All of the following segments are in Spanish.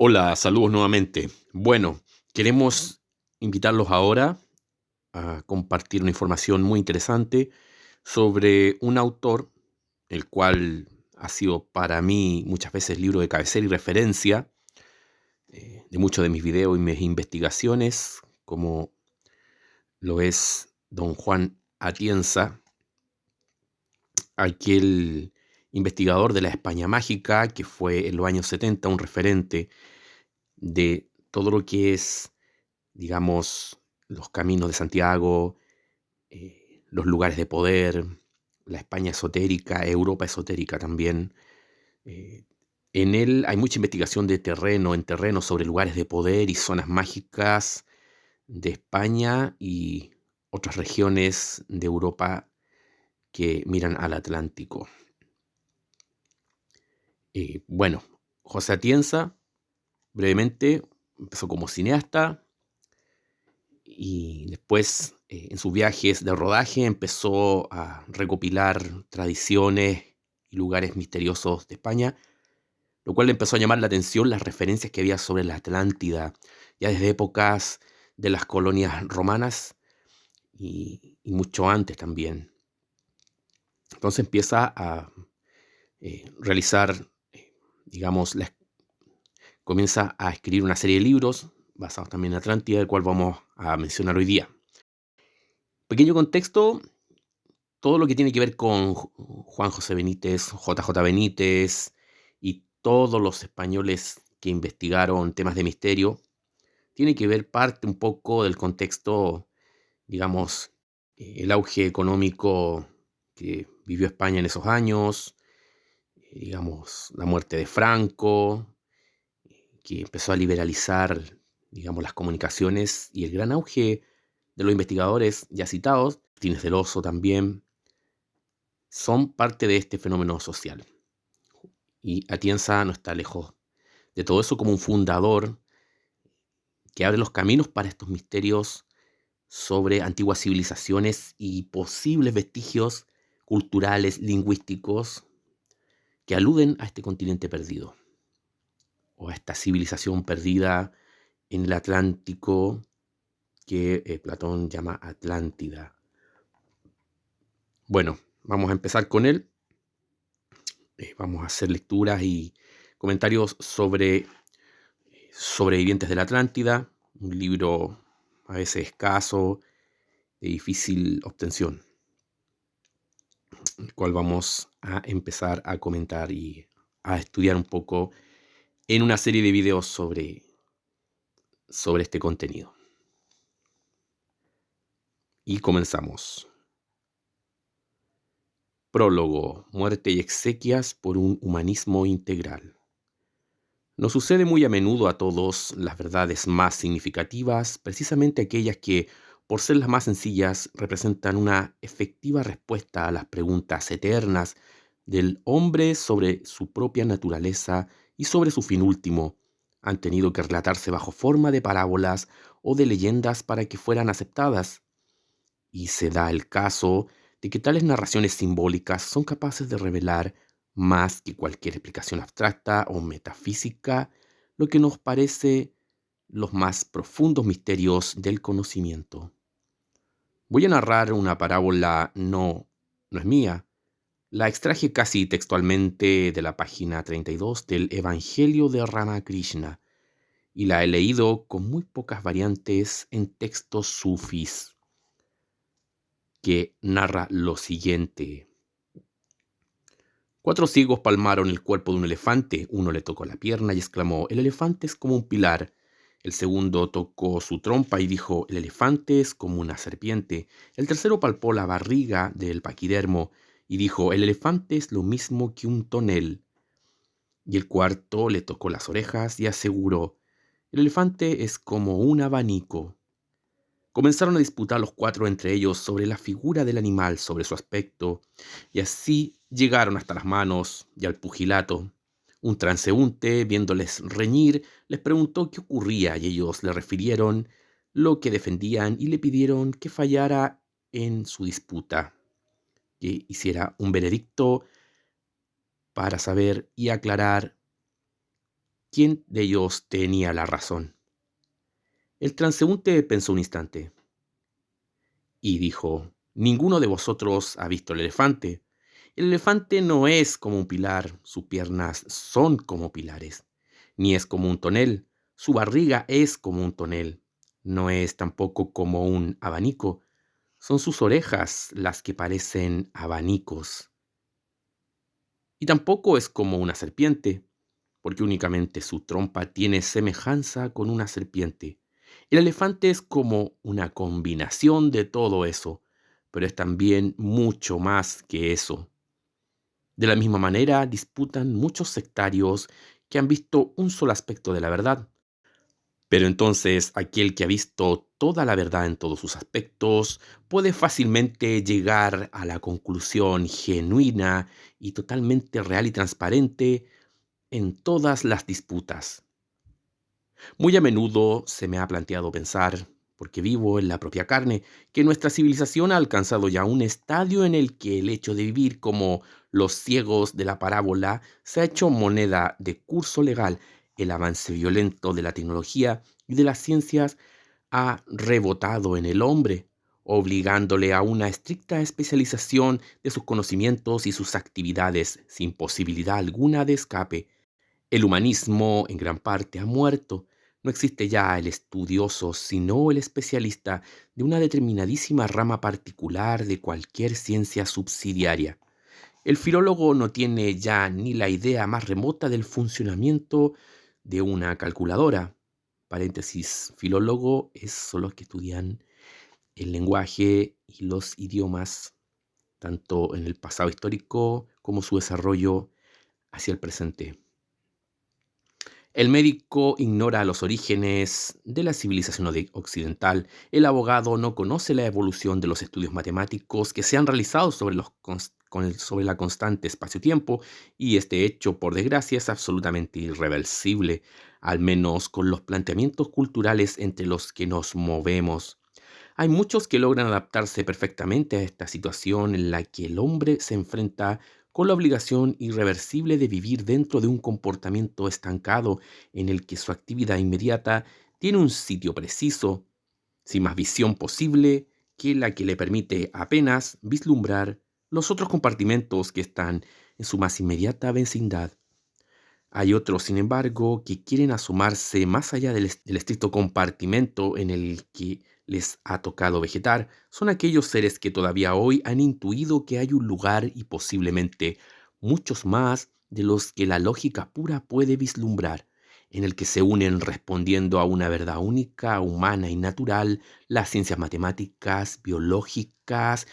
Hola, saludos nuevamente. Bueno, queremos invitarlos ahora a compartir una información muy interesante sobre un autor, el cual ha sido para mí muchas veces libro de cabecera y referencia de muchos de mis videos y mis investigaciones, como lo es don Juan Atienza, aquel investigador de la España mágica que fue en los años 70 un referente de todo lo que es, digamos, los caminos de Santiago, los lugares de poder, la España esotérica, Europa esotérica también. Eh, en él hay mucha investigación de terreno, en terreno, sobre lugares de poder y zonas mágicas de España y otras regiones de Europa que miran al Atlántico. Bueno, José Atienza, brevemente, empezó como cineasta, y después, en sus viajes de rodaje, empezó a recopilar tradiciones y lugares misteriosos de España, lo cual le empezó a llamar la atención las referencias que había sobre la Atlántida, ya desde épocas de las colonias romanas y mucho antes también. Entonces empieza a realizar, digamos, comienza a escribir una serie de libros basados también en Atlántida, el cual vamos a mencionar hoy día. Pequeño contexto: todo lo que tiene que ver con Juan José Benítez, JJ Benítez y todos los españoles que investigaron temas de misterio, tiene que ver parte un poco del contexto, digamos, el auge económico que vivió España en esos años, digamos, la muerte de Franco, que empezó a liberalizar, digamos, las comunicaciones, y el gran auge de los investigadores ya citados, Martínez del Oso también, son parte de este fenómeno social. Y Atienza no está lejos de todo eso, como un fundador que abre los caminos para estos misterios sobre antiguas civilizaciones y posibles vestigios culturales, lingüísticos, que aluden a este continente perdido, o a esta civilización perdida en el Atlántico que Platón llama Atlántida. Bueno, vamos a empezar con él. Vamos a hacer lecturas y comentarios sobre Sobrevivientes de la Atlántida, un libro a veces escaso, de difícil obtención, el cual vamos a empezar a comentar y a estudiar un poco en una serie de videos sobre este contenido. Y comenzamos. Prólogo: muerte y exequias por un humanismo integral. Nos sucede muy a menudo a todos las verdades más significativas, precisamente aquellas que, por ser las más sencillas, representan una efectiva respuesta a las preguntas eternas del hombre sobre su propia naturaleza y sobre su fin último. Han tenido que relatarse bajo forma de parábolas o de leyendas para que fueran aceptadas. Y se da el caso de que tales narraciones simbólicas son capaces de revelar, más que cualquier explicación abstracta o metafísica, lo que nos parece los más profundos misterios del conocimiento. Voy a narrar una parábola, no es mía. La extraje casi textualmente de la página 32 del Evangelio de Ramakrishna, y la he leído con muy pocas variantes en textos sufís, que narra lo siguiente. 4 ciegos palmaron el cuerpo de un elefante. Uno le tocó la pierna y exclamó: «El elefante es como un pilar». El segundo tocó su trompa y dijo: «El elefante es como una serpiente». El tercero palpó la barriga del paquidermo y dijo: «El elefante es lo mismo que un tonel». Y el cuarto le tocó las orejas y aseguró: «El elefante es como un abanico». Comenzaron a disputar los 4 entre ellos sobre la figura del animal, sobre su aspecto, y así llegaron hasta las manos y al pugilato. Un transeúnte, viéndoles reñir, les preguntó qué ocurría, y ellos le refirieron lo que defendían y le pidieron que fallara en su disputa, que hiciera un veredicto para saber y aclarar quién de ellos tenía la razón. El transeúnte pensó un instante y dijo: ninguno de vosotros ha visto el elefante. El elefante no es como un pilar, sus piernas son como pilares, ni es como un tonel, su barriga es como un tonel, no es tampoco como un abanico, son sus orejas las que parecen abanicos. Y tampoco es como una serpiente, porque únicamente su trompa tiene semejanza con una serpiente. El elefante es como una combinación de todo eso, pero es también mucho más que eso. De la misma manera, disputan muchos sectarios que han visto un solo aspecto de la verdad. Pero entonces aquel que ha visto toda la verdad en todos sus aspectos puede fácilmente llegar a la conclusión genuina y totalmente real y transparente en todas las disputas. Muy a menudo se me ha planteado pensar, porque vivo en la propia carne, que nuestra civilización ha alcanzado ya un estadio en el que el hecho de vivir como los ciegos de la parábola se ha hecho moneda de curso legal. El avance violento de la tecnología y de las ciencias ha rebotado en el hombre, obligándole a una estricta especialización de sus conocimientos y sus actividades, sin posibilidad alguna de escape. El humanismo, en gran parte, ha muerto. No existe ya el estudioso, sino el especialista de una determinadísima rama particular de cualquier ciencia subsidiaria. El filólogo no tiene ya ni la idea más remota del funcionamiento de una calculadora. Paréntesis, filólogo es solo los que estudian el lenguaje y los idiomas, tanto en el pasado histórico como su desarrollo hacia el presente. El médico ignora los orígenes de la civilización occidental. El abogado no conoce la evolución de los estudios matemáticos que se han realizado sobre la constante espacio-tiempo, y este hecho, por desgracia, es absolutamente irreversible, al menos con los planteamientos culturales entre los que nos movemos. Hay muchos que logran adaptarse perfectamente a esta situación en la que el hombre se enfrenta con la obligación irreversible de vivir dentro de un comportamiento estancado en el que su actividad inmediata tiene un sitio preciso, sin más visión posible que la que le permite apenas vislumbrar los otros compartimentos que están en su más inmediata vecindad. Hay otros, sin embargo, que quieren asomarse más allá del estricto compartimento en el que les ha tocado vegetar. Son aquellos seres que todavía hoy han intuido que hay un lugar y posiblemente muchos más de los que la lógica pura puede vislumbrar, en el que se unen respondiendo a una verdad única, humana y natural, las ciencias matemáticas, biológicas,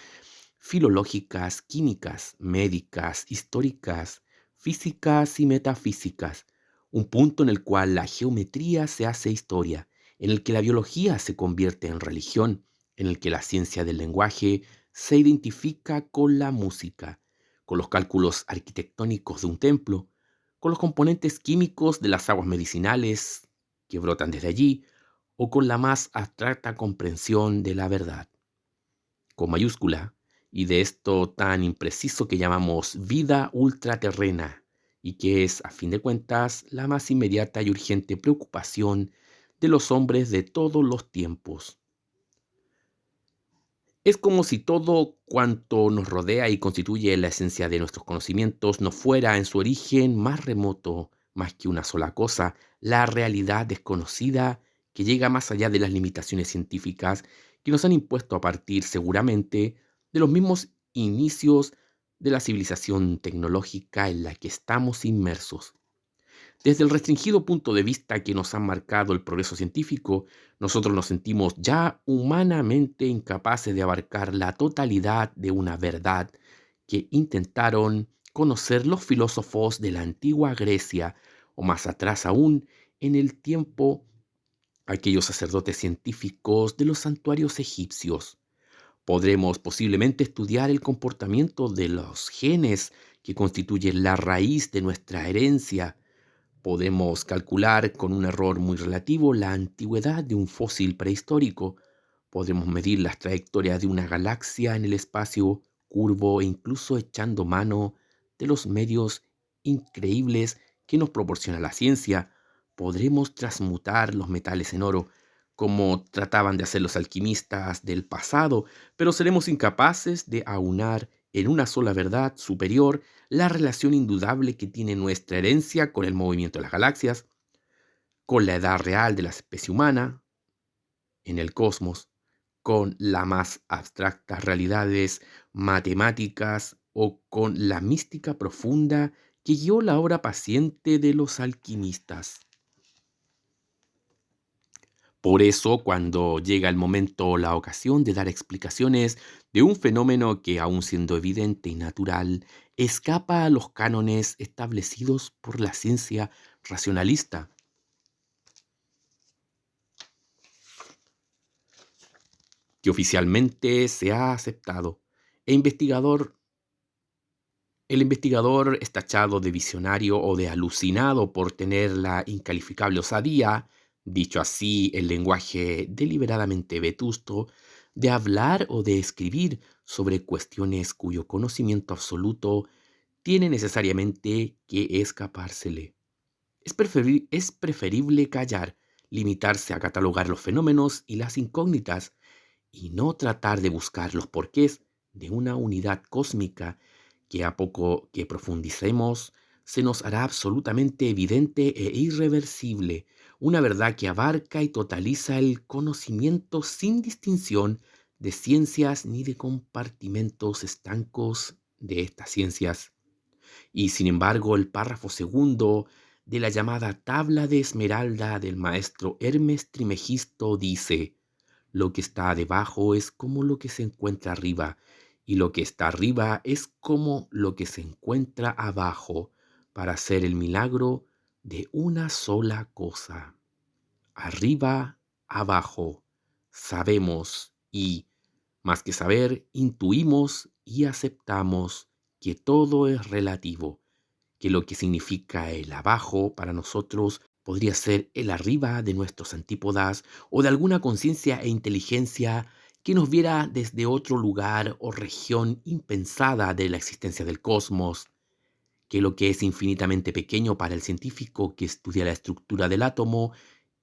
filológicas, químicas, médicas, históricas, físicas y metafísicas, un punto en el cual la geometría se hace historia, en el que la biología se convierte en religión, en el que la ciencia del lenguaje se identifica con la música, con los cálculos arquitectónicos de un templo, con los componentes químicos de las aguas medicinales que brotan desde allí, o con la más abstracta comprensión de la verdad, con mayúscula, y de esto tan impreciso que llamamos vida ultraterrena, y que es, a fin de cuentas, la más inmediata y urgente preocupación de los hombres de todos los tiempos. Es como si todo cuanto nos rodea y constituye la esencia de nuestros conocimientos no fuera en su origen más remoto, más que una sola cosa, la realidad desconocida que llega más allá de las limitaciones científicas que nos han impuesto a partir seguramente de los mismos inicios de la civilización tecnológica en la que estamos inmersos. Desde el restringido punto de vista que nos ha marcado el progreso científico, nosotros nos sentimos ya humanamente incapaces de abarcar la totalidad de una verdad que intentaron conocer los filósofos de la antigua Grecia, o más atrás aún, en el tiempo, aquellos sacerdotes científicos de los santuarios egipcios. Podremos posiblemente estudiar el comportamiento de los genes que constituyen la raíz de nuestra herencia. Podemos calcular con un error muy relativo la antigüedad de un fósil prehistórico. Podremos medir las trayectorias de una galaxia en el espacio curvo e incluso echando mano de los medios increíbles que nos proporciona la ciencia. podremos transmutar los metales en oro, como trataban de hacer los alquimistas del pasado, pero seremos incapaces de aunar en una sola verdad superior la relación indudable que tiene nuestra herencia con el movimiento de las galaxias, con la edad real de la especie humana en el cosmos, con las más abstractas realidades matemáticas o con la mística profunda que guió la obra paciente de los alquimistas. Por eso, cuando llega el momento o la ocasión de dar explicaciones de un fenómeno que, aun siendo evidente y natural, escapa a los cánones establecidos por la ciencia racionalista, que oficialmente se ha aceptado, e el investigador es tachado de visionario o de alucinado por tener la incalificable osadía, dicho así el lenguaje deliberadamente vetusto, de hablar o de escribir sobre cuestiones cuyo conocimiento absoluto tiene necesariamente que escapársele. Es preferible callar, limitarse a catalogar los fenómenos y las incógnitas, y no tratar de buscar los porqués de una unidad cósmica que a poco que profundicemos se nos hará absolutamente evidente e irreversible, una verdad que abarca y totaliza el conocimiento sin distinción de ciencias ni de compartimentos estancos de estas ciencias. Y sin embargo, el párrafo segundo de la llamada Tabla de Esmeralda del maestro Hermes Trimegisto dice: lo que está debajo es como lo que se encuentra arriba, y lo que está arriba es como lo que se encuentra abajo, para hacer el milagro de una sola cosa. Arriba, abajo, sabemos y, más que saber, intuimos y aceptamos que todo es relativo, que lo que significa el abajo para nosotros podría ser el arriba de nuestros antípodas o de alguna conciencia e inteligencia que nos viera desde otro lugar o región impensada de la existencia del cosmos, que lo que es infinitamente pequeño para el científico que estudia la estructura del átomo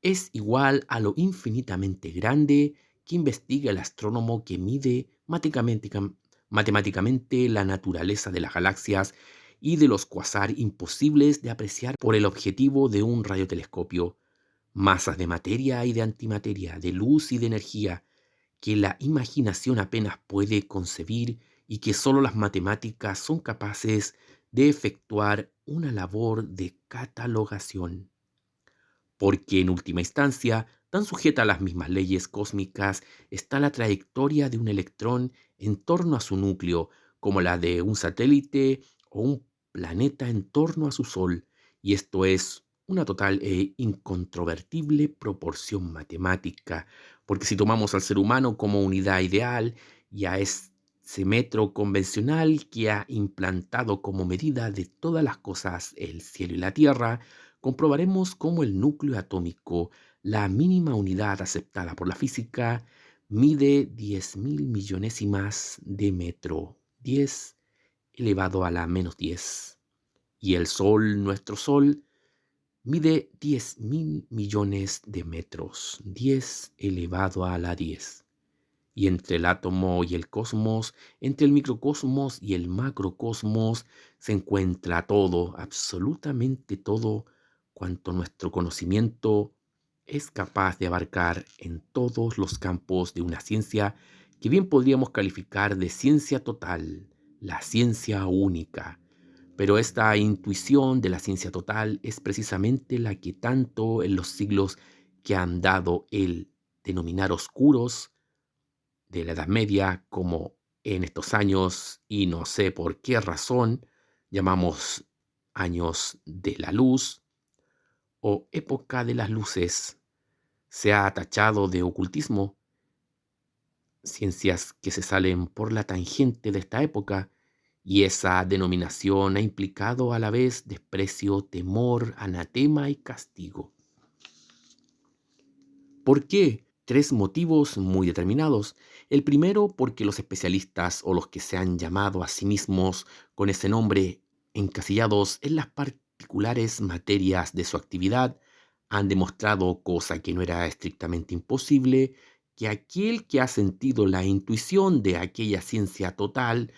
es igual a lo infinitamente grande que investiga el astrónomo que mide matemáticamente la naturaleza de las galaxias y de los cuasar imposibles de apreciar por el objetivo de un radiotelescopio, masas de materia y de antimateria, de luz y de energía, que la imaginación apenas puede concebir y que solo las matemáticas son capaces de efectuar una labor de catalogación, porque en última instancia, tan sujeta a las mismas leyes cósmicas está la trayectoria de un electrón en torno a su núcleo, como la de un satélite o un planeta en torno a su Sol, y esto es una total e incontrovertible proporción matemática, porque si tomamos al ser humano como unidad ideal y a ese metro convencional que ha implantado como medida de todas las cosas el cielo y la tierra, comprobaremos cómo el núcleo atómico, la mínima unidad aceptada por la física, mide 10.000 millonésimas de metro, 10 elevado a la menos 10. Y el Sol, nuestro Sol, mide 10.000 millones de metros, 10 elevado a la 10. Y entre el átomo y el cosmos, entre el microcosmos y el macrocosmos, se encuentra todo, absolutamente todo, cuanto nuestro conocimiento es capaz de abarcar en todos los campos de una ciencia que bien podríamos calificar de ciencia total, la ciencia única. Pero esta intuición de la ciencia total es precisamente la que tanto en los siglos que han dado el denominar oscuros de la Edad Media, como en estos años, y no sé por qué razón, llamamos años de la luz o época de las luces, se ha tachado de ocultismo, ciencias que se salen por la tangente de esta época, y esa denominación ha implicado a la vez desprecio, temor, anatema y castigo. ¿Por qué? Tres motivos muy determinados. El primero, porque los especialistas o los que se han llamado a sí mismos con ese nombre, encasillados en las particulares materias de su actividad, Han demostrado, cosa que no era estrictamente imposible, que aquel que ha sentido la intuición de aquella ciencia total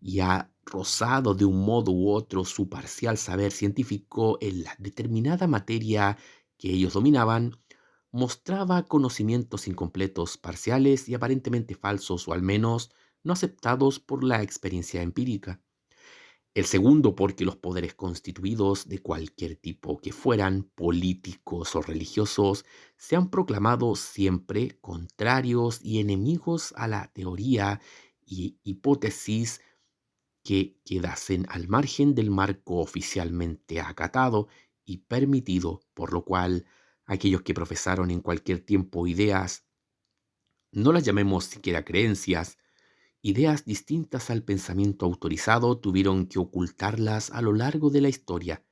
y ha rozado de un modo u otro su parcial saber científico en la determinada materia que ellos dominaban, mostraba conocimientos incompletos, parciales y aparentemente falsos, o al menos no aceptados por la experiencia empírica. El segundo, porque los poderes constituidos de cualquier tipo que fueran, políticos o religiosos, se han proclamado siempre contrarios y enemigos a la teoría y hipótesis que quedasen al margen del marco oficialmente acatado y permitido, por lo cual aquellos que profesaron en cualquier tiempo ideas, no las llamemos siquiera creencias, ideas distintas al pensamiento autorizado, tuvieron que ocultarlas a lo largo de la historia,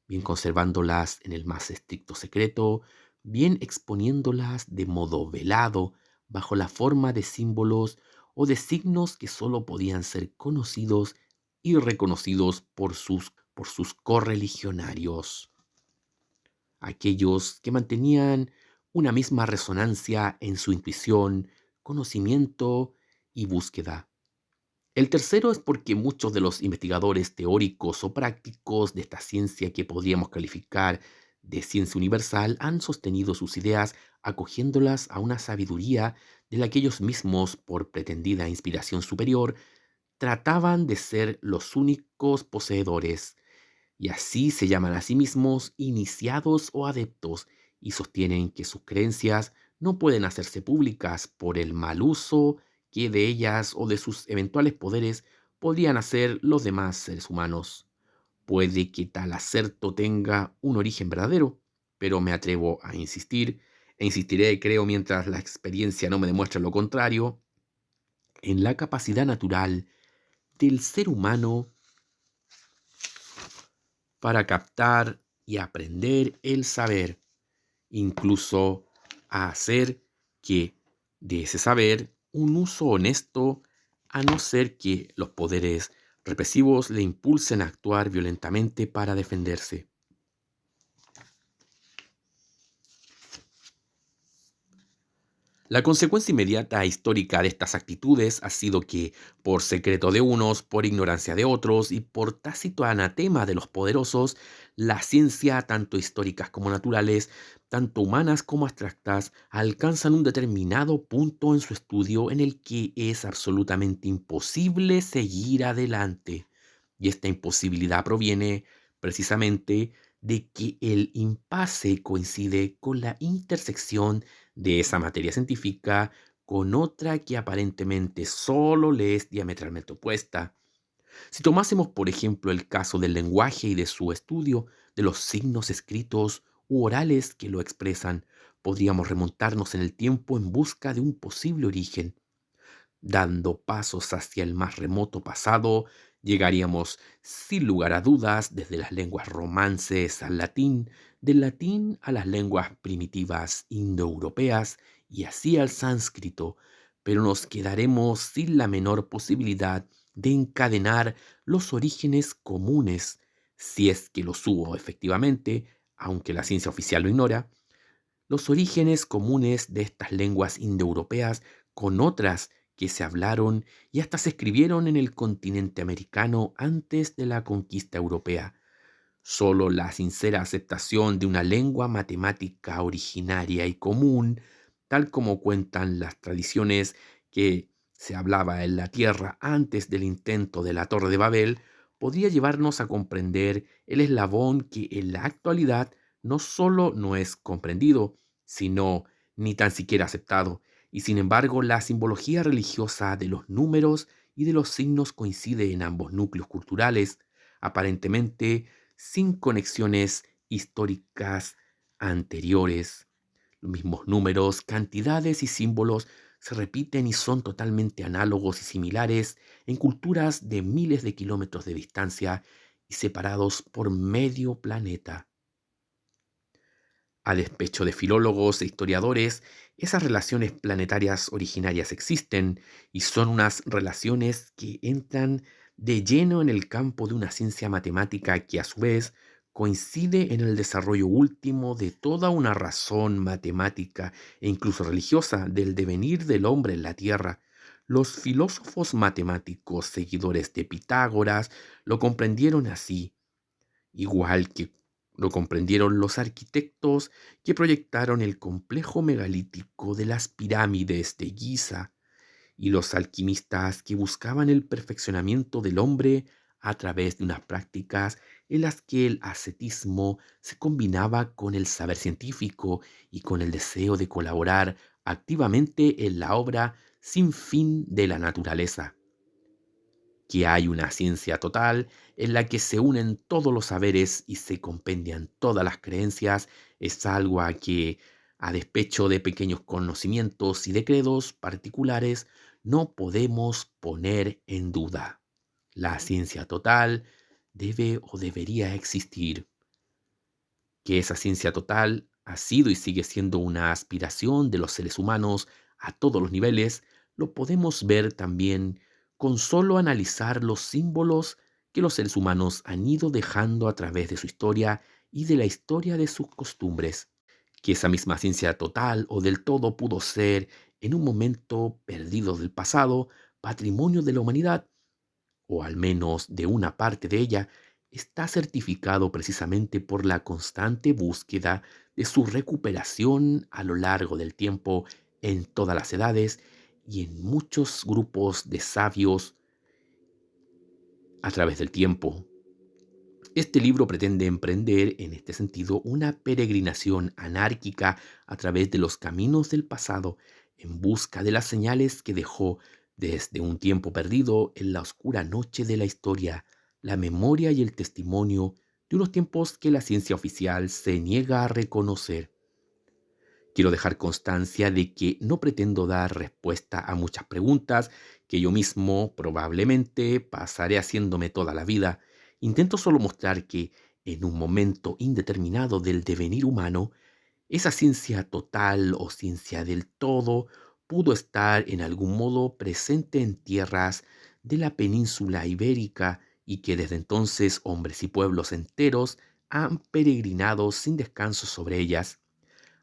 bien conservándolas en el más estricto secreto, bien exponiéndolas de modo velado, bajo la forma de símbolos o de signos que sólo podían ser conocidos y reconocidos por sus correligionarios, aquellos que mantenían una misma resonancia en su intuición, conocimiento y búsqueda. El tercero es porque muchos de los investigadores teóricos o prácticos de esta ciencia que podríamos calificar de ciencia universal han sostenido sus ideas acogiéndolas a una sabiduría de la que ellos mismos, por pretendida inspiración superior, trataban de ser los únicos poseedores, y así se llaman a sí mismos iniciados o adeptos, y sostienen que sus creencias no pueden hacerse públicas por el mal uso que de ellas o de sus eventuales poderes podrían hacer los demás seres humanos. Puede que tal acerto tenga un origen verdadero, pero me atrevo a insistir, e insistiré, creo, mientras la experiencia no me demuestre lo contrario, en la capacidad natural del ser humano para captar y aprender el saber, incluso a hacer que de ese saber un uso honesto, a no ser que los poderes represivos le impulsen a actuar violentamente para defenderse. La consecuencia inmediata e histórica de estas actitudes ha sido que, por secreto de unos, por ignorancia de otros y por tácito anatema de los poderosos, la ciencia, tanto históricas como naturales, tanto humanas como abstractas, alcanzan un determinado punto en su estudio en el que es absolutamente imposible seguir adelante. Y esta imposibilidad proviene precisamente de que el impasse coincide con la intersección de esa materia científica con otra que aparentemente solo le es diametralmente opuesta. Si tomásemos, por ejemplo, el caso del lenguaje y de su estudio, de los signos escritos u orales que lo expresan, podríamos remontarnos en el tiempo en busca de un posible origen. Dando pasos hacia el más remoto pasado, llegaríamos sin lugar a dudas desde las lenguas romances al latín, del latín a las lenguas primitivas indoeuropeas y así al sánscrito, pero nos quedaremos sin la menor posibilidad de encadenar los orígenes comunes, si es que los hubo efectivamente, aunque la ciencia oficial lo ignora, los orígenes comunes de estas lenguas indoeuropeas con otras que se hablaron y hasta se escribieron en el continente americano antes de la conquista europea. Solo la sincera aceptación de una lengua matemática originaria y común, tal como cuentan las tradiciones que se hablaba en la Tierra antes del intento de la Torre de Babel, podría llevarnos a comprender el eslabón que en la actualidad no solo no es comprendido, sino ni tan siquiera aceptado, y sin embargo la simbología religiosa de los números y de los signos coincide en ambos núcleos culturales, aparentemente sin conexiones históricas anteriores. Los mismos números, cantidades y símbolos se repiten y son totalmente análogos y similares en culturas de miles de kilómetros de distancia y separados por medio planeta. A despecho de filólogos e historiadores, esas relaciones planetarias originarias existen y son unas relaciones que entran de lleno en el campo de una ciencia matemática que a su vez coincide en el desarrollo último de toda una razón matemática e incluso religiosa del devenir del hombre en la Tierra. Los filósofos matemáticos seguidores de Pitágoras lo comprendieron así, igual que lo comprendieron los arquitectos que proyectaron el complejo megalítico de las pirámides de Giza y los alquimistas que buscaban el perfeccionamiento del hombre a través de unas prácticas en las que el ascetismo se combinaba con el saber científico y con el deseo de colaborar activamente en la obra sin fin de la naturaleza. Que hay una ciencia total en la que se unen todos los saberes y se compendian todas las creencias es algo a que, a despecho de pequeños conocimientos y de credos particulares, no podemos poner en duda. La ciencia total debe o debería existir. Que esa ciencia total ha sido y sigue siendo una aspiración de los seres humanos a todos los niveles, lo podemos ver también con solo analizar los símbolos que los seres humanos han ido dejando a través de su historia y de la historia de sus costumbres. Que esa misma ciencia total o del todo pudo ser, en un momento perdido del pasado, patrimonio de la humanidad, o al menos de una parte de ella, está certificado precisamente por la constante búsqueda de su recuperación a lo largo del tiempo en todas las edades y en muchos grupos de sabios a través del tiempo. Este libro pretende emprender, en este sentido, una peregrinación anárquica a través de los caminos del pasado en busca de las señales que dejó desde un tiempo perdido en la oscura noche de la historia, la memoria y el testimonio de unos tiempos que la ciencia oficial se niega a reconocer. Quiero dejar constancia de que no pretendo dar respuesta a muchas preguntas que yo mismo probablemente pasaré haciéndome toda la vida. Intento solo mostrar que en un momento indeterminado del devenir humano, esa ciencia total o ciencia del todo pudo estar en algún modo presente en tierras de la península ibérica y que desde entonces hombres y pueblos enteros han peregrinado sin descanso sobre ellas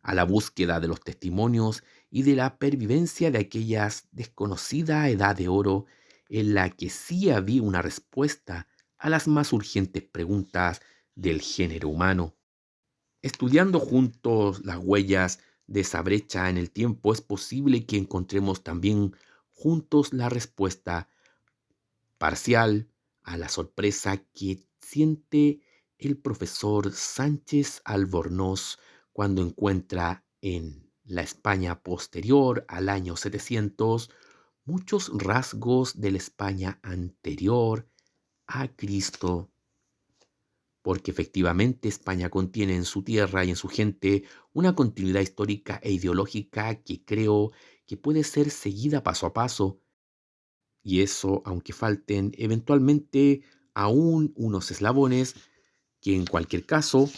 a la búsqueda de los testimonios y de la pervivencia de aquellas desconocida edad de oro en la que sí había una respuesta a las más urgentes preguntas del género humano. Estudiando juntos las huellas de esa brecha en el tiempo, es posible que encontremos también juntos la respuesta parcial a la sorpresa que siente el profesor Sánchez Albornoz cuando encuentra en la España posterior al año 700 muchos rasgos de la España anterior a Cristo, porque efectivamente España contiene en su tierra y en su gente una continuidad histórica e ideológica que creo que puede ser seguida paso a paso, y eso aunque falten eventualmente aún unos eslabones que en cualquier caso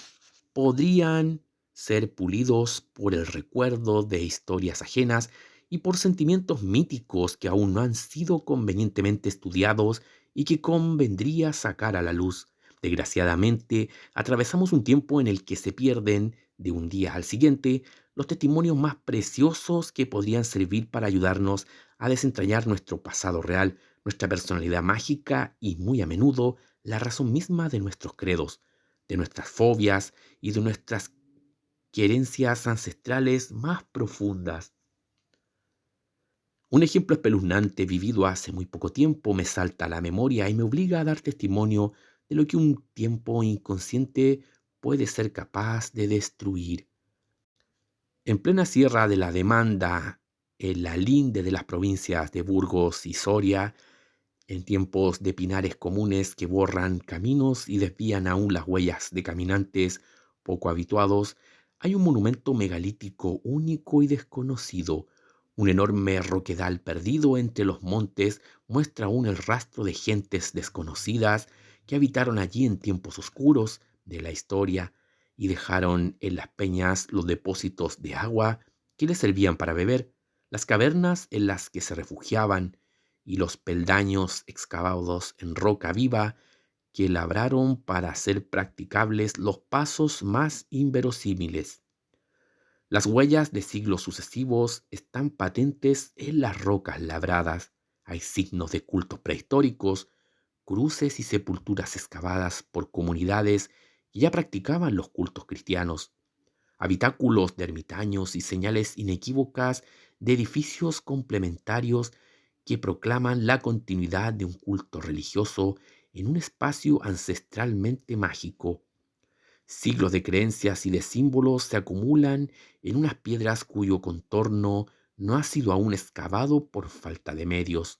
podrían ser pulidos por el recuerdo de historias ajenas y por sentimientos míticos que aún no han sido convenientemente estudiados y que convendría sacar a la luz. Desgraciadamente, atravesamos un tiempo en el que se pierden, de un día al siguiente, los testimonios más preciosos que podrían servir para ayudarnos a desentrañar nuestro pasado real, nuestra personalidad mágica y, muy a menudo, la razón misma de nuestros credos, de nuestras fobias y de nuestras querencias ancestrales más profundas. Un ejemplo espeluznante vivido hace muy poco tiempo me salta a la memoria y me obliga a dar testimonio de lo que un tiempo inconsciente puede ser capaz de destruir. En plena Sierra de la Demanda, en la linde de las provincias de Burgos y Soria, en tiempos de pinares comunes que borran caminos y desvían aún las huellas de caminantes poco habituados, hay un monumento megalítico único y desconocido. Un enorme roquedal perdido entre los montes muestra aún el rastro de gentes desconocidas que habitaron allí en tiempos oscuros de la historia y dejaron en las peñas los depósitos de agua que les servían para beber, las cavernas en las que se refugiaban y los peldaños excavados en roca viva que labraron para hacer practicables los pasos más inverosímiles. Las huellas de siglos sucesivos están patentes en las rocas labradas. Hay signos de cultos prehistóricos, cruces y sepulturas excavadas por comunidades que ya practicaban los cultos cristianos, habitáculos de ermitaños y señales inequívocas de edificios complementarios que proclaman la continuidad de un culto religioso en un espacio ancestralmente mágico. Siglos de creencias y de símbolos se acumulan en unas piedras cuyo contorno no ha sido aún excavado por falta de medios.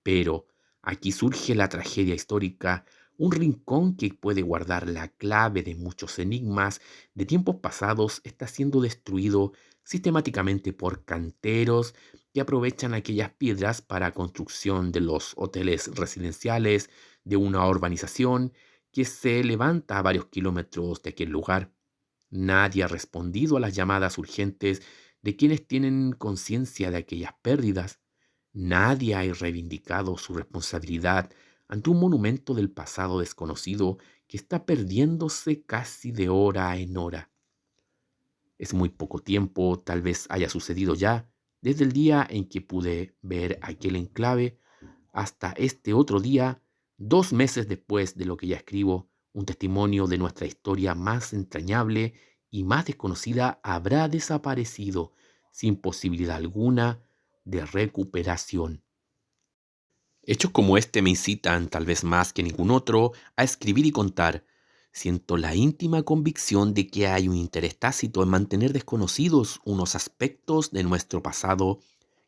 Pero aquí surge la tragedia histórica, un rincón que puede guardar la clave de muchos enigmas de tiempos pasados está siendo destruido sistemáticamente por canteros que aprovechan aquellas piedras para construcción de los hoteles residenciales de una urbanización que se levanta a varios kilómetros de aquel lugar. Nadie ha respondido a las llamadas urgentes de quienes tienen conciencia de aquellas pérdidas. Nadie ha reivindicado su responsabilidad ante un monumento del pasado desconocido que está perdiéndose casi de hora en hora. Es muy poco tiempo, tal vez haya sucedido ya, desde el día en que pude ver aquel enclave hasta este otro día, 2 meses después de lo que ya escribo, un testimonio de nuestra historia más entrañable y más desconocida habrá desaparecido sin posibilidad alguna de recuperación. Hechos como este me incitan, tal vez más que ningún otro, a escribir y contar. Siento la íntima convicción de que hay un interés tácito en mantener desconocidos unos aspectos de nuestro pasado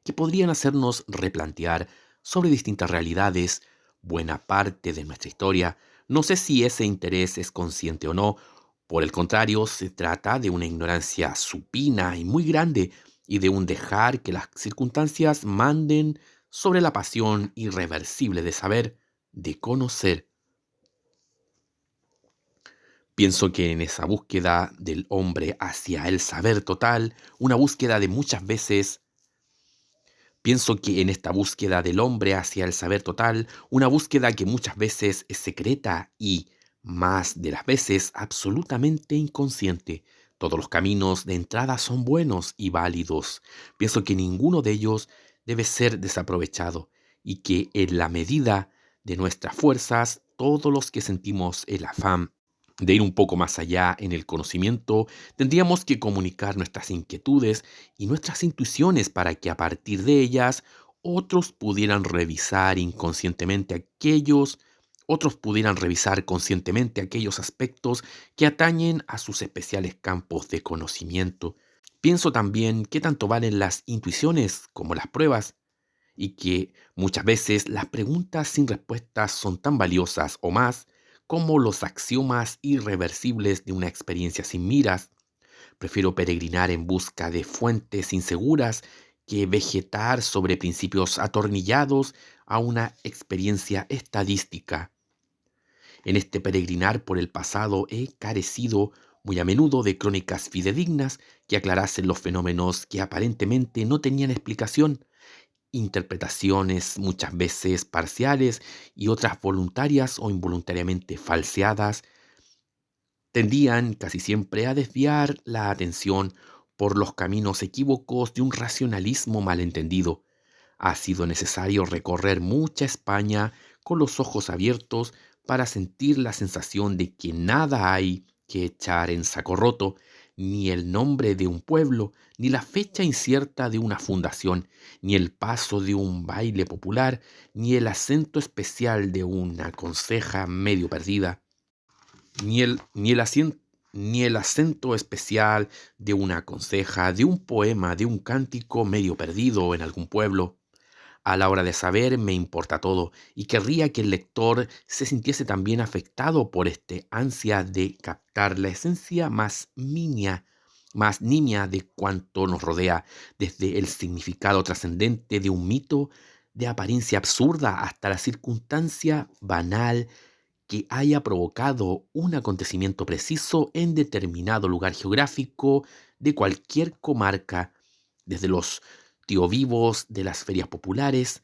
que podrían hacernos replantear sobre distintas realidades, buena parte de nuestra historia. No sé si ese interés es consciente o no. Por el contrario, se trata de una ignorancia supina y muy grande y de un dejar que las circunstancias manden sobre la pasión irreversible de saber, de conocer. Pienso que en esa búsqueda del hombre hacia el saber total, una búsqueda de muchas veces, pienso que en esta búsqueda del hombre hacia el saber total, una búsqueda que muchas veces es secreta y, más de las veces, absolutamente inconsciente. Todos los caminos de entrada son buenos y válidos. Pienso que ninguno de ellos debe ser desaprovechado y que en la medida de nuestras fuerzas, todos los que sentimos el afán de ir un poco más allá en el conocimiento, tendríamos que comunicar nuestras inquietudes y nuestras intuiciones para que a partir de ellas otros pudieran revisar inconscientemente otros pudieran revisar conscientemente aquellos aspectos que atañen a sus especiales campos de conocimiento. Pienso también que tanto valen las intuiciones como las pruebas y que muchas veces las preguntas sin respuestas son tan valiosas o más como los axiomas irreversibles de una experiencia sin miras. Prefiero peregrinar en busca de fuentes inseguras que vegetar sobre principios atornillados a una experiencia estadística. En este peregrinar por el pasado he carecido muy a menudo de crónicas fidedignas que aclarasen los fenómenos que aparentemente no tenían explicación, interpretaciones muchas veces parciales y otras voluntarias o involuntariamente falseadas tendían casi siempre a desviar la atención por los caminos equívocos de un racionalismo malentendido. Ha sido necesario recorrer mucha España con los ojos abiertos para sentir la sensación de que nada hay que echar en saco roto, ni el nombre de un pueblo, ni la fecha incierta de una fundación, ni el paso de un baile popular, ni el acento especial de una conceja medio perdida ni el acento especial de una conseja, de un poema, de un cántico medio perdido en algún pueblo. A la hora de saber me importa todo y querría que el lector se sintiese también afectado por este ansia de captar la esencia más nimia de cuanto nos rodea, desde el significado trascendente de un mito de apariencia absurda hasta la circunstancia banal que haya provocado un acontecimiento preciso en determinado lugar geográfico de cualquier comarca, desde los tío vivos de las ferias populares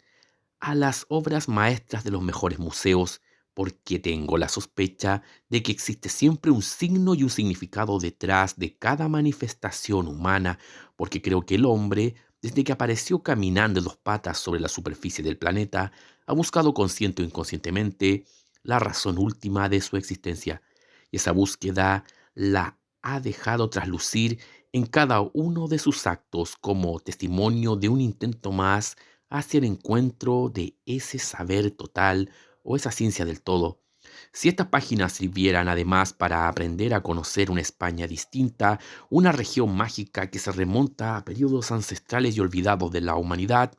a las obras maestras de los mejores museos, porque tengo la sospecha de que existe siempre un signo y un significado detrás de cada manifestación humana, porque creo que el hombre, desde que apareció caminando en dos patas sobre la superficie del planeta, ha buscado consciente o inconscientemente la razón última de su existencia, y esa búsqueda la ha dejado traslucir en cada uno de sus actos como testimonio de un intento más hacia el encuentro de ese saber total o esa ciencia del todo. Si estas páginas sirvieran además para aprender a conocer una España distinta, una región mágica que se remonta a periodos ancestrales y olvidados de la humanidad,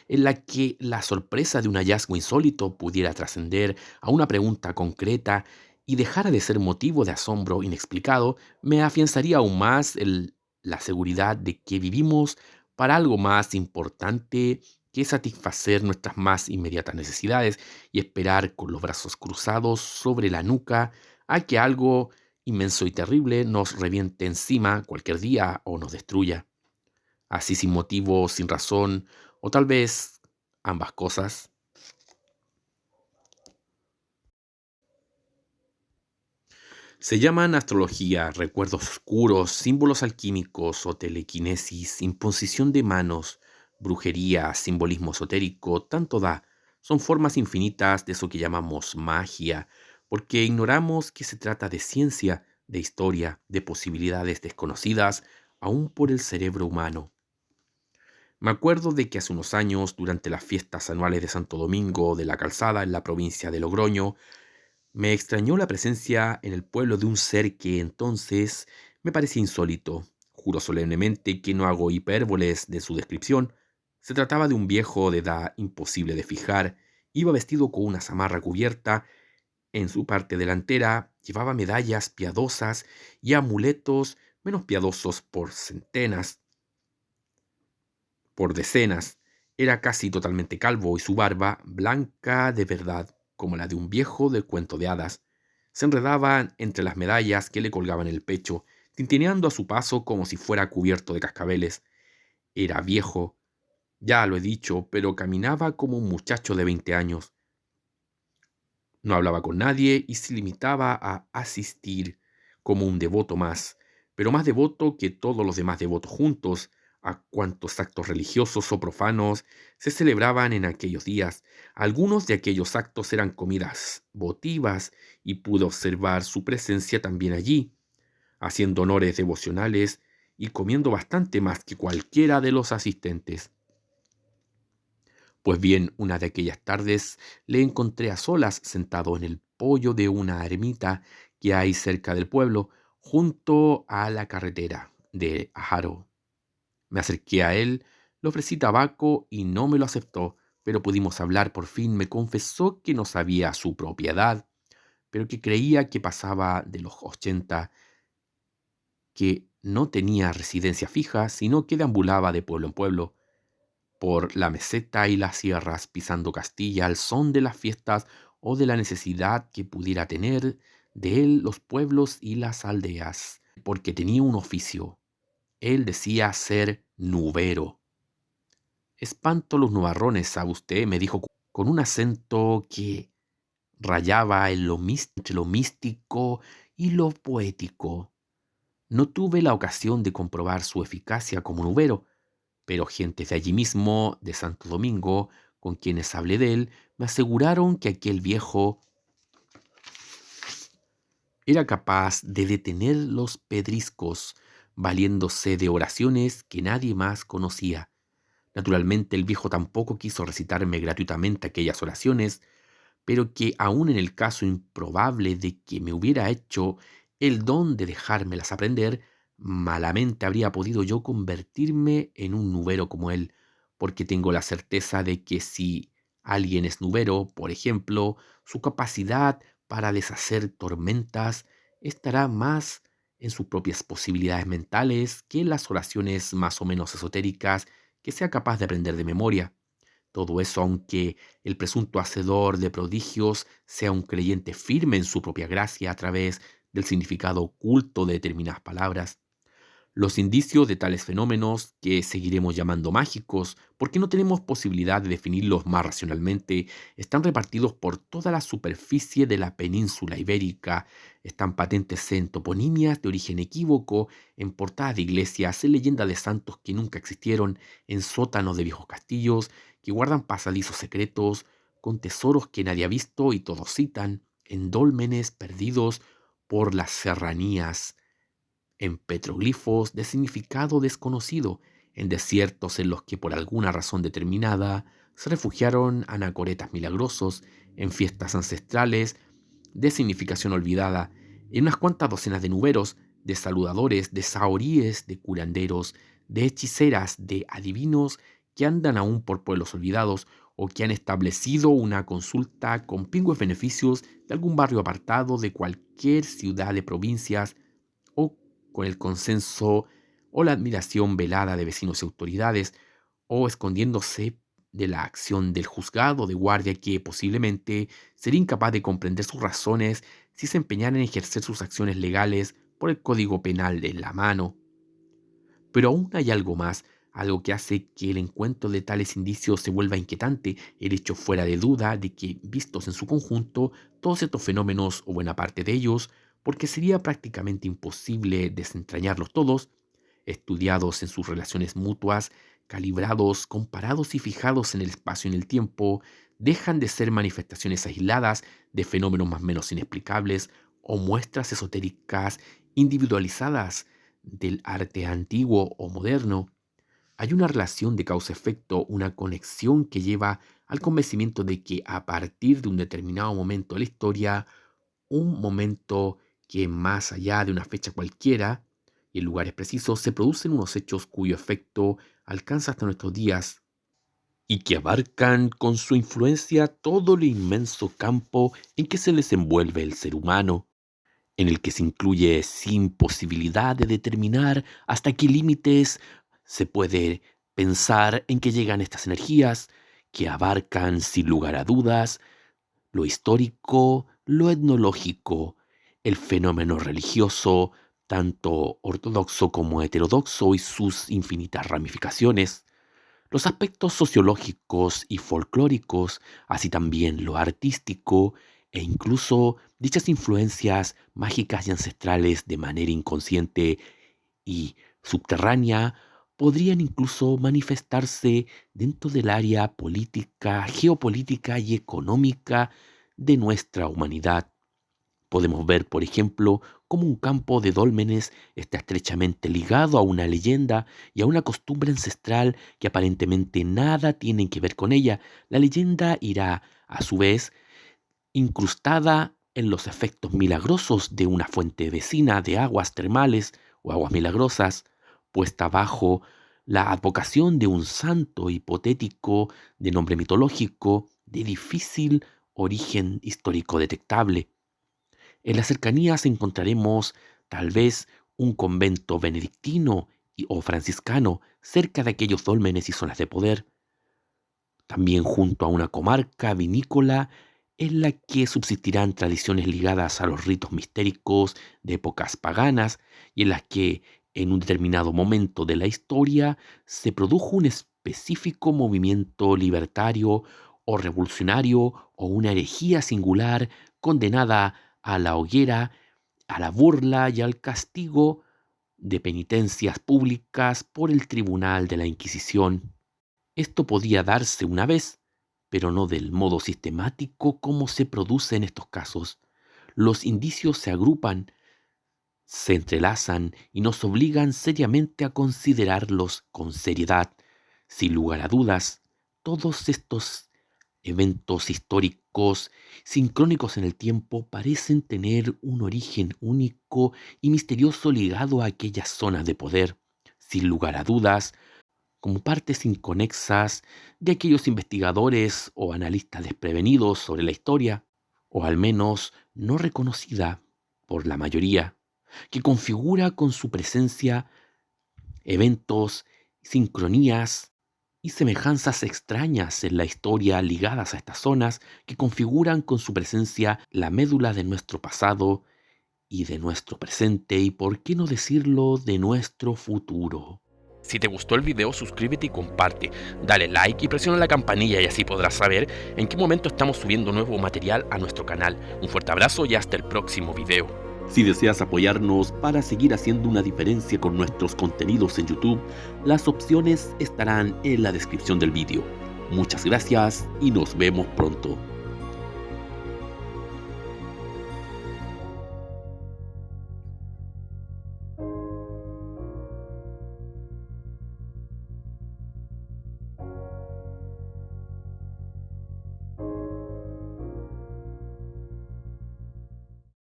en la que la sorpresa de un hallazgo insólito pudiera trascender a una pregunta concreta y dejara de ser motivo de asombro inexplicado, me afianzaría aún más la seguridad de que vivimos para algo más importante que satisfacer nuestras más inmediatas necesidades y esperar con los brazos cruzados sobre la nuca a que algo inmenso y terrible nos reviente encima cualquier día o nos destruya. Así sin motivo, sin razón, o tal vez ambas cosas. Se llaman astrología, recuerdos oscuros, símbolos alquímicos o telequinesis, imposición de manos, brujería, simbolismo esotérico, tanto da. Son formas infinitas de eso que llamamos magia, porque ignoramos que se trata de ciencia, de historia, de posibilidades desconocidas, aún por el cerebro humano. Me acuerdo de que hace unos años, durante las fiestas anuales de Santo Domingo de la Calzada en la provincia de Logroño, me extrañó la presencia en el pueblo de un ser que entonces me parecía insólito. Juro solemnemente que no hago hipérboles de su descripción. Se trataba de un viejo de edad imposible de fijar. Iba vestido con una zamarra cubierta. En su parte delantera llevaba medallas piadosas y amuletos menos piadosos por decenas. Era casi totalmente calvo y su barba, blanca de verdad, como la de un viejo del cuento de hadas, se enredaba entre las medallas que le colgaban en el pecho, tintineando a su paso como si fuera cubierto de cascabeles. Era viejo, ya lo he dicho, pero caminaba como un muchacho de 20 años. No hablaba con nadie y se limitaba a asistir como un devoto más, pero más devoto que todos los demás devotos juntos, a cuantos actos religiosos o profanos se celebraban en aquellos días. Algunos de aquellos actos eran comidas votivas y pude observar su presencia también allí, haciendo honores devocionales y comiendo bastante más que cualquiera de los asistentes. Pues bien, una de aquellas tardes le encontré a solas sentado en el poyo de una ermita que hay cerca del pueblo, junto a la carretera de Haro. Me acerqué a él, le ofrecí tabaco y no me lo aceptó, pero pudimos hablar por fin. Me confesó que no sabía su propiedad, pero que creía que pasaba de los 80, que no tenía residencia fija, sino que deambulaba de pueblo en pueblo por la meseta y las sierras, pisando Castilla al son de las fiestas o de la necesidad que pudiera tener de él los pueblos y las aldeas, porque tenía un oficio. Él decía ser nubero. Espanto los nubarrones, ¿sabe usted? Me dijo con un acento que rayaba en entre lo místico y lo poético. No tuve la ocasión de comprobar su eficacia como nubero, pero gentes de allí mismo, de Santo Domingo, con quienes hablé de él, me aseguraron que aquel viejo era capaz de detener los pedriscos, valiéndose de oraciones que nadie más conocía. Naturalmente el viejo tampoco quiso recitarme gratuitamente aquellas oraciones, pero que aun en el caso improbable de que me hubiera hecho el don de dejármelas aprender, malamente habría podido yo convertirme en un nubero como él, porque tengo la certeza de que si alguien es nubero, por ejemplo, su capacidad para deshacer tormentas estará más en sus propias posibilidades mentales que en las oraciones más o menos esotéricas que sea capaz de aprender de memoria. Todo eso aunque el presunto hacedor de prodigios sea un creyente firme en su propia gracia a través del significado oculto de determinadas palabras. Los indicios de tales fenómenos, que seguiremos llamando mágicos, porque no tenemos posibilidad de definirlos más racionalmente, están repartidos por toda la superficie de la península ibérica, están patentes en toponimias de origen equívoco, en portadas de iglesias, en leyendas de santos que nunca existieron, en sótanos de viejos castillos, que guardan pasadizos secretos, con tesoros que nadie ha visto y todos citan, en dólmenes perdidos por las serranías, en petroglifos de significado desconocido, en desiertos en los que por alguna razón determinada se refugiaron anacoretas milagrosos, en fiestas ancestrales de significación olvidada, en unas cuantas docenas de nuberos, de saludadores, de saoríes, de curanderos, de hechiceras, de adivinos que andan aún por pueblos olvidados o que han establecido una consulta con pingües beneficios de algún barrio apartado de cualquier ciudad de provincias o con el consenso o la admiración velada de vecinos y autoridades, o escondiéndose de la acción del juzgado de guardia que posiblemente sería incapaz de comprender sus razones si se empeñara en ejercer sus acciones legales por el Código Penal en la mano. Pero aún hay algo más, algo que hace que el encuentro de tales indicios se vuelva inquietante, el hecho fuera de duda de que, vistos en su conjunto, todos estos fenómenos, o buena parte de ellos, porque sería prácticamente imposible desentrañarlos todos, estudiados en sus relaciones mutuas, calibrados, comparados y fijados en el espacio y en el tiempo, dejan de ser manifestaciones aisladas de fenómenos más o menos inexplicables o muestras esotéricas individualizadas del arte antiguo o moderno. Hay una relación de causa-efecto, una conexión que lleva al convencimiento de que a partir de un determinado momento de la historia, un momento que más allá de una fecha cualquiera y en lugares precisos, se producen unos hechos cuyo efecto alcanza hasta nuestros días y que abarcan con su influencia todo el inmenso campo en que se desenvuelve el ser humano, en el que se incluye sin posibilidad de determinar hasta qué límites se puede pensar en que llegan estas energías, que abarcan sin lugar a dudas lo histórico, lo etnológico, el fenómeno religioso, tanto ortodoxo como heterodoxo y sus infinitas ramificaciones, los aspectos sociológicos y folclóricos, así también lo artístico e incluso dichas influencias mágicas y ancestrales de manera inconsciente y subterránea podrían incluso manifestarse dentro del área política, geopolítica y económica de nuestra humanidad. Podemos ver, por ejemplo, cómo un campo de dólmenes está estrechamente ligado a una leyenda y a una costumbre ancestral que aparentemente nada tienen que ver con ella. La leyenda irá, a su vez, incrustada en los efectos milagrosos de una fuente vecina de aguas termales o aguas milagrosas, puesta bajo la advocación de un santo hipotético de nombre mitológico de difícil origen histórico detectable. En las cercanías encontraremos tal vez un convento benedictino o franciscano cerca de aquellos dólmenes y zonas de poder, también junto a una comarca vinícola en la que subsistirán tradiciones ligadas a los ritos mistéricos de épocas paganas y en las que en un determinado momento de la historia se produjo un específico movimiento libertario o revolucionario o una herejía singular condenada a la hoguera, a la burla y al castigo de penitencias públicas por el Tribunal de la Inquisición. Esto podía darse una vez, pero no del modo sistemático como se produce en estos casos. Los indicios se agrupan, se entrelazan y nos obligan seriamente a considerarlos con seriedad. Sin lugar a dudas, todos estos eventos históricos sincrónicos en el tiempo parecen tener un origen único y misterioso ligado a aquellas zonas de poder. Sin lugar a dudas, como partes inconexas de aquellos investigadores o analistas desprevenidos sobre la historia, o al menos no reconocida por la mayoría, que configura con su presencia eventos, sincronías y semejanzas extrañas en la historia ligadas a estas zonas que configuran con su presencia la médula de nuestro pasado y de nuestro presente y, por qué no decirlo, de nuestro futuro. Si te gustó el video, suscríbete y comparte. Dale like y presiona la campanilla y así podrás saber en qué momento estamos subiendo nuevo material a nuestro canal. Un fuerte abrazo y hasta el próximo video. Si deseas apoyarnos para seguir haciendo una diferencia con nuestros contenidos en YouTube, las opciones estarán en la descripción del video. Muchas gracias y nos vemos pronto.